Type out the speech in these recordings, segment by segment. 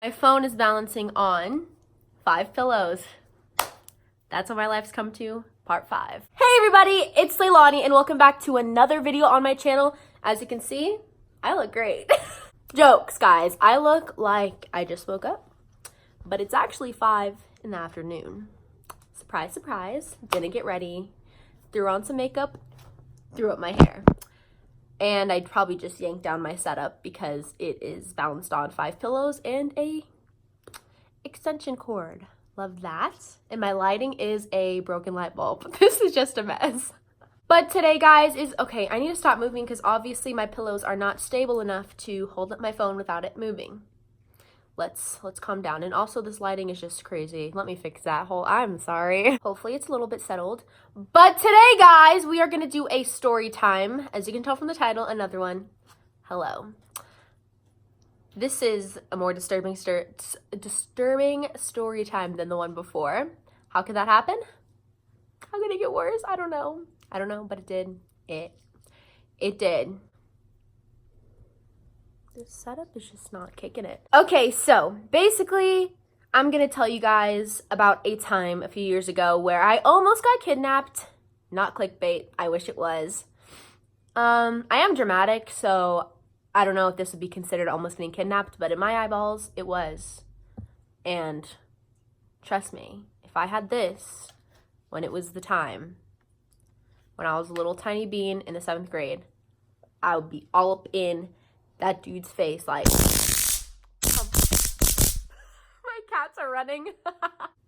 My phone is balancing on 5 pillows. That's what my life's come to, part 5. Hey everybody, it's Leilani and welcome back to another video on my channel. As you can see, I look great. Jokes, guys. I look like I just woke up, but it's actually 5 in the afternoon. Surprise, surprise. Didn't get ready. Threw on some makeup, threw up my hair. And I'd probably just yank down my setup because it is balanced on 5 pillows and a extension cord. Love that. And my lighting is a broken light bulb. This is just a mess. But today, guys, is okay. I need to stop moving because obviously my pillows are not stable enough to hold up my phone without it moving. Let's calm down. And also this lighting is just crazy. Let me fix that I'm sorry. Hopefully it's a little bit settled. But today, guys, we are going to do a story time. As you can tell from the title, another one. Hello. This is a more disturbing story time than the one before. How could that happen? How could it get worse? I don't know, but it did. It did. This setup is just not kicking it. Okay, so basically, I'm gonna tell you guys about a time a few years ago where I almost got kidnapped. Not clickbait, I wish it was. I am dramatic, so I don't know if this would be considered almost getting kidnapped, but in my eyeballs, it was. And trust me, if I had this when it was the time, when I was a little tiny bean in the 7th grade, I would be all up in that dude's face like, my cats are running.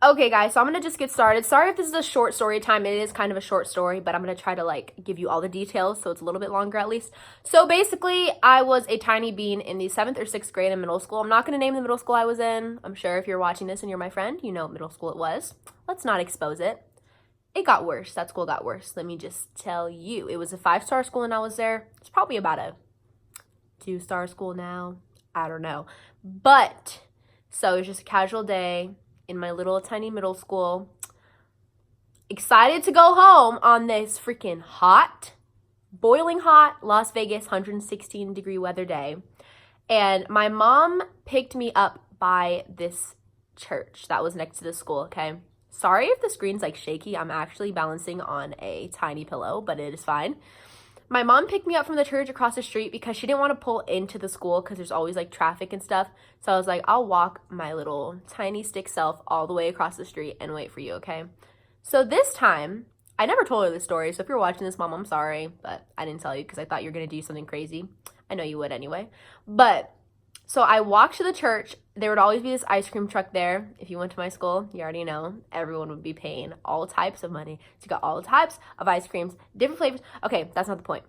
Okay, guys, so I'm gonna just get started. Sorry if this is a short story time. It is kind of a short story, but I'm gonna try to give you all the details so it's a little bit longer at least. So basically, I was a tiny bean in the 7th or 6th grade in middle school. I'm not gonna name the middle school I was in. I'm sure if you're watching this and you're my friend, you know what middle school it was. Let's not expose it. It got worse. That school got worse. Let me just tell you. It was a 5-star school when I was there. It's probably about a 2-star school now. I don't know. But, so it was just a casual day in my little tiny middle school. Excited to go home on this freaking hot, boiling hot Las Vegas 116-degree weather day. And my mom picked me up by this church that was next to the school, okay? Sorry if the screen's shaky. I'm actually balancing on a tiny pillow, but it is fine. My mom picked me up from the church across the street because she didn't want to pull into the school because there's always traffic and stuff. So I was like, I'll walk my little tiny stick self all the way across the street and wait for you, okay? So this time, I never told her this story. So if you're watching this, Mom, I'm sorry, but I didn't tell you because I thought you were going to do something crazy. I know you would anyway. But so I walked to the church. There would always be this ice cream truck there. If you went to my school, you already know, everyone would be paying all types of money to get all types of ice creams, different flavors. Okay, that's not the point.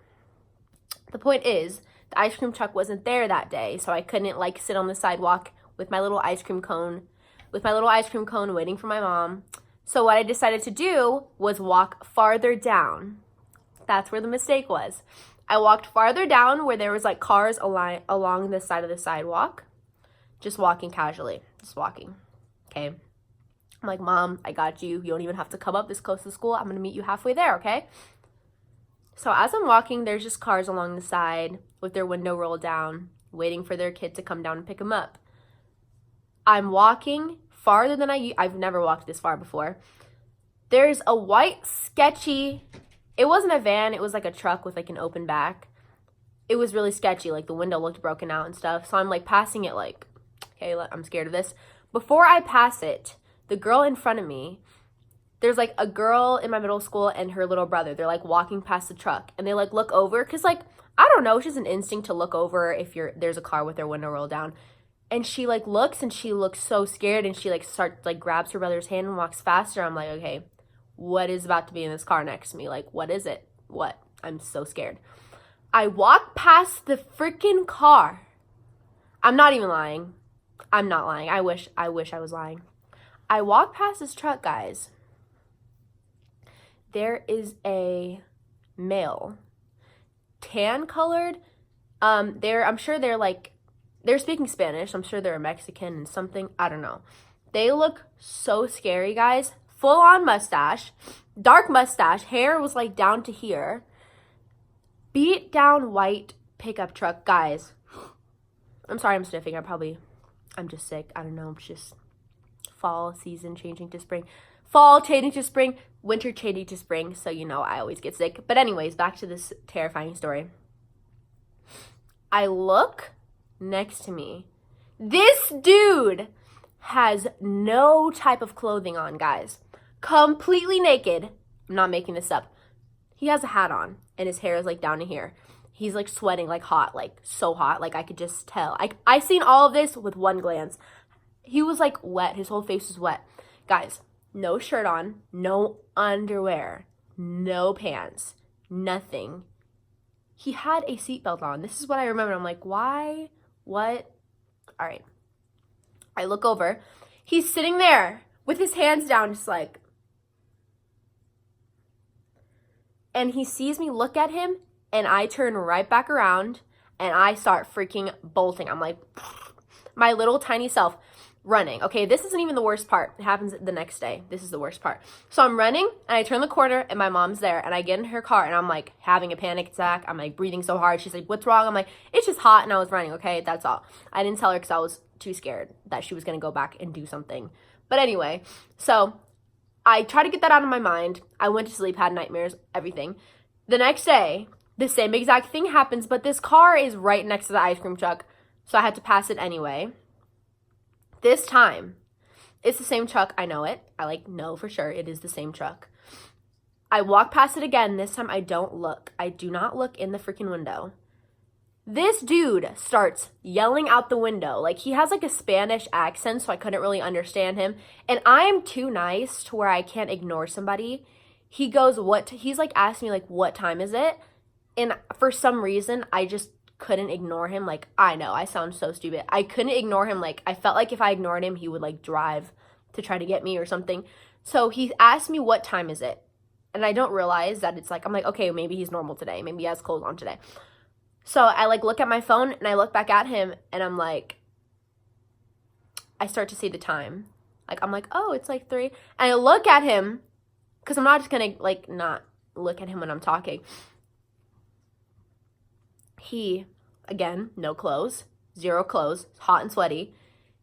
The point is, the ice cream truck wasn't there that day, so I couldn't sit on the sidewalk with my little ice cream cone, waiting for my mom. So what I decided to do was walk farther down. That's where the mistake was. I walked farther down where there was cars along the side of the sidewalk. Just walking casually. Just walking. Okay. I'm like, Mom, I got you. You don't even have to come up this close to school. I'm going to meet you halfway there, okay? So as I'm walking, there's just cars along the side with their window rolled down, waiting for their kid to come down and pick them up. I'm walking farther than I've never walked this far before. There's a white, sketchy, it wasn't a van, it was a truck with an open back. It was really sketchy, the window looked broken out and stuff. So I'm passing it okay, I'm scared of this. Before I pass it, the girl in front of me, there's a girl in my middle school and her little brother. They're walking past the truck and they look over because I don't know, it's just an instinct to look over if there's a car with their window rolled down. And she looks and she looks so scared and she grabs her brother's hand and walks faster. I'm like, okay, what is about to be in this car next to me? What is it? What? I'm so scared. I walk past the freaking car. I'm not even lying. I'm not lying. I wish I was lying. I walk past this truck, guys. There is a male, tan colored. I'm sure they're speaking Spanish. I'm sure they're Mexican and something. I don't know. They look so scary, guys. Full on mustache, dark mustache. Hair was down to here. Beat down white pickup truck, guys. I'm sorry I'm sniffing. I probably I'm just sick. I don't know. It's just fall season changing to spring. Fall changing to spring. Winter changing to spring. So, you know, I always get sick. But anyways, back to this terrifying story. I look next to me. This dude has no type of clothing on, guys. Completely naked. I'm not making this up. He has a hat on and his hair is like down to here. He's like sweating like hot, like so hot. Like I could just tell. I seen all of this with one glance. He was like wet. His whole face was wet. Guys, no shirt on, no underwear, no pants, nothing. He had a seatbelt on. This is what I remember. I'm like, why? What? All right. I look over. He's sitting there with his hands down, just like. And he sees me look at him, and I turn right back around, and I start freaking bolting. I'm like, my little tiny self running. Okay, this isn't even the worst part. It happens the next day. This is the worst part. So I'm running, and I turn the corner, and my mom's there, and I get in her car, and I'm like having a panic attack. I'm like breathing so hard. She's like, what's wrong? I'm like, it's just hot, and I was running. Okay, that's all. I didn't tell her because I was too scared that she was going to go back and do something. But anyway, so I try to get that out of my mind. I went to sleep, had nightmares, everything. The next day, the same exact thing happens, but this car is right next to the ice cream truck, so I had to pass it anyway. This time, it's the same truck. I know it. I know for sure it is the same truck. I walk past it again. This time I don't look. I do not look in the freaking window. This dude starts yelling out the window. Like, he has like a Spanish accent, so I couldn't really understand him. And I am too nice to where I can't ignore somebody. He goes, he's like asking me like, what time is it? And for some reason, I just couldn't ignore him. Like, I know, I sound so stupid. I couldn't ignore him. Like, I felt like if I ignored him, he would like drive to try to get me or something. So he asked me, what time is it? And I don't realize that it's like, I'm like, okay, maybe he's normal today. Maybe he has clothes on today. So I like look at my phone and I look back at him and I'm like, I start to see the time. Like, I'm like, oh, it's like 3. And I look at him because I'm not just going to like not look at him when I'm talking. He, again, no clothes, 0 clothes, hot and sweaty.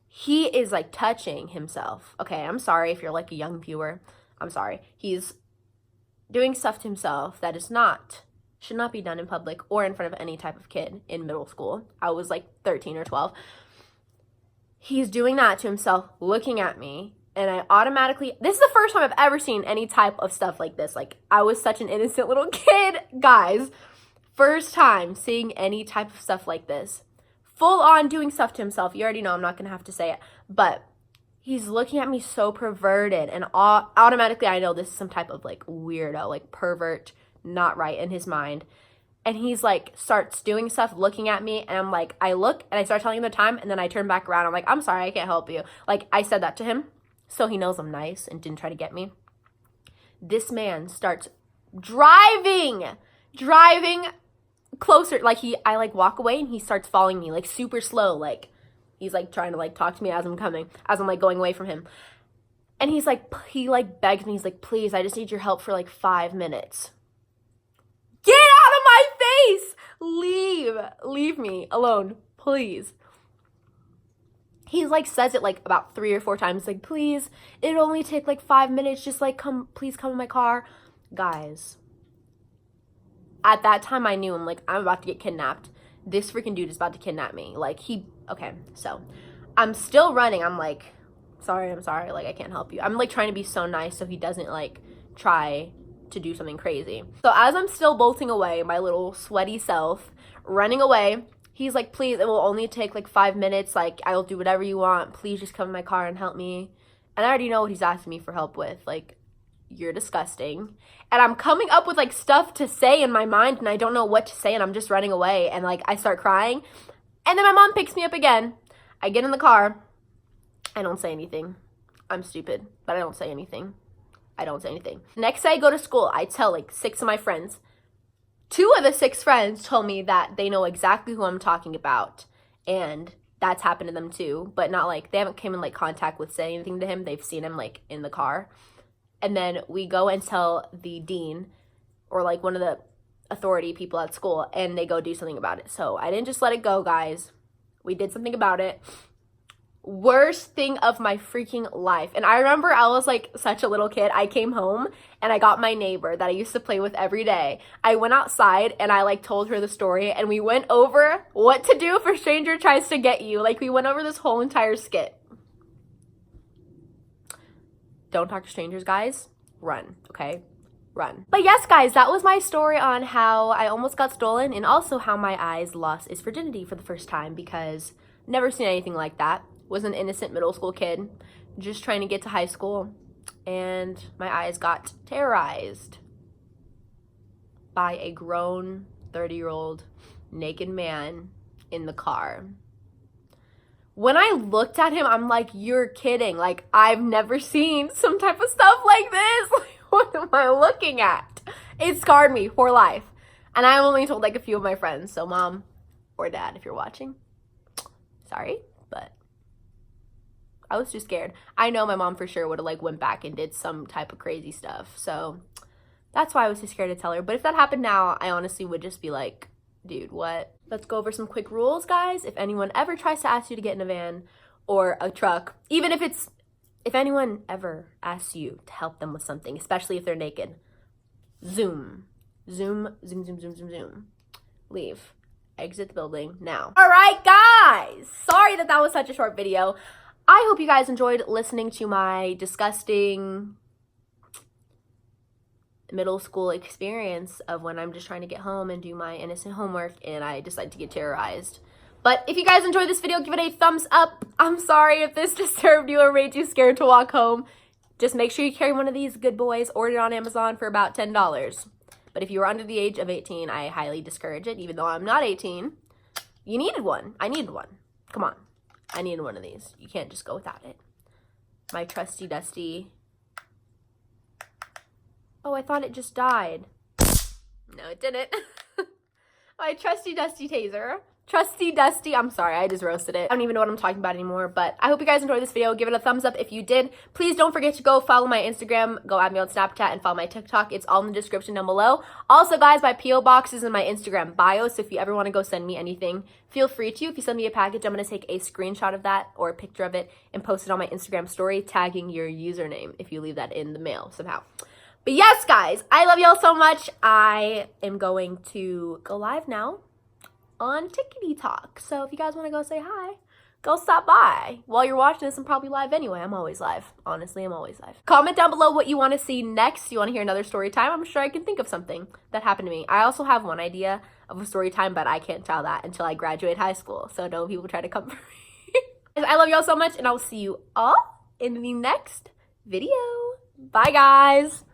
He is like touching himself. Okay, I'm sorry if you're like a young viewer. I'm sorry. He's doing stuff to himself that should not be done in public or in front of any type of kid in middle school. I was like 13 or 12. He's doing that to himself, looking at me, and I automatically, this is the first time I've ever seen any type of stuff like this. Like, I was such an innocent little kid, guys. First time seeing any type of stuff like this. Full on doing stuff to himself. You already know, I'm not going to have to say it. But he's looking at me so perverted, and automatically I know this is some type of like weirdo, like pervert, not right in his mind. And he's like starts doing stuff, looking at me, and I'm like, I look and I start telling him the time, and then I turn back around. I'm like, I'm sorry, I can't help you. Like, I said that to him so he knows I'm nice and didn't try to get me. This man starts driving closer. Like, I like walk away and he starts following me like super slow. Like, he's like trying to like talk to me as I'm like going away from him. And he like begs me, he's like, please, I just need your help for like 5 minutes. Get out of my face! Leave me alone, please. He like says it like about 3 or 4 times, like, please, it'll only take like 5 minutes, just like please come in my car. Guys, at that time I knew, I'm like, I'm about to get kidnapped. This freaking dude is about to kidnap me. Like, okay, so I'm still running. I'm like, I'm sorry, like, I can't help you. I'm like trying to be so nice so he doesn't like try to do something crazy. So as I'm still bolting away, my little sweaty self running away, he's like, please, it will only take like 5 minutes, like, I'll do whatever you want, please just come in my car and help me. And I already know what he's asking me for help with. Like, you're disgusting. And I'm coming up with like stuff to say in my mind, and I don't know what to say, and I'm just running away, and like I start crying. And then my mom picks me up again. I get in the car. I don't say anything. I'm stupid, but I don't say anything. Next day I go to school. I tell like 6 of my friends. 2 of the 6 friends told me that they know exactly who I'm talking about, and that's happened to them too, but not like, they haven't came in like contact with saying anything to him. They've seen him like in the car. And then we go and tell the dean or like one of the authority people at school, and they go do something about it. So I didn't just let it go, guys. We did something about it. Worst thing of my freaking life. And I remember I was like such a little kid. I came home and I got my neighbor that I used to play with every day. I went outside and I like told her the story, and we went over what to do if a stranger tries to get you. Like, we went over this whole entire skit. Don't talk to strangers, guys. Run, okay? Run. But yes, guys, that was my story on how I almost got stolen, and also how my eyes lost its virginity for the first time, because never seen anything like that. Was an innocent middle school kid just trying to get to high school, and my eyes got terrorized by a grown 30-year-old naked man in the car. When I looked at him, I'm like, you're kidding. Like, I've never seen some type of stuff like this. Like, what am I looking at? It scarred me for life. And I only told like a few of my friends. So mom or dad, if you're watching, sorry, but I was too scared. I know my mom for sure would have like went back and did some type of crazy stuff. So that's why I was too scared to tell her. But if that happened now, I honestly would just be like, dude, what? Let's go over some quick rules, guys. If anyone ever tries to ask you to get in a van or a truck, even if anyone ever asks you to help them with something, especially if they're naked, zoom. Zoom, zoom, zoom, zoom, zoom, zoom. Leave. Exit the building now. All right, guys. Sorry that was such a short video. I hope you guys enjoyed listening to my disgusting middle school experience of when I'm just trying to get home and do my innocent homework and I decide to get terrorized. But if you guys enjoyed this video, give it a thumbs up. I'm sorry if this disturbed you or made you scared to walk home. Just make sure you carry one of these good boys. Ordered on Amazon for about $10. But if you are under the age of 18, I highly discourage it, even though I'm not 18. You needed one. I needed one. Come on. I needed one of these. You can't just go without it. My trusty dusty. Oh, I thought it just died. No, it didn't. My trusty dusty taser. Trusty dusty. I'm sorry, I just roasted it. I don't even know what I'm talking about anymore, but I hope you guys enjoyed this video. Give it a thumbs up if you did. Please don't forget to go follow my Instagram, go add me on Snapchat, and follow my TikTok. It's all in the description down below. Also, guys, my P.O. box is in my Instagram bio, so if you ever want to go send me anything, feel free to. If you send me a package, I'm going to take a screenshot of that or a picture of it and post it on my Instagram story, tagging your username if you leave that in the mail somehow. But yes, guys, I love y'all so much. I am going to go live now on TikTok. So if you guys want to go say hi, go stop by. While you're watching this, I'm probably live anyway. I'm always live. Honestly, I'm always live. Comment down below what you want to see next. You want to hear another story time? I'm sure I can think of something that happened to me. I also have one idea of a story time, but I can't tell that until I graduate high school. So no people try to come for me. I love y'all so much, and I will see you all in the next video. Bye, guys.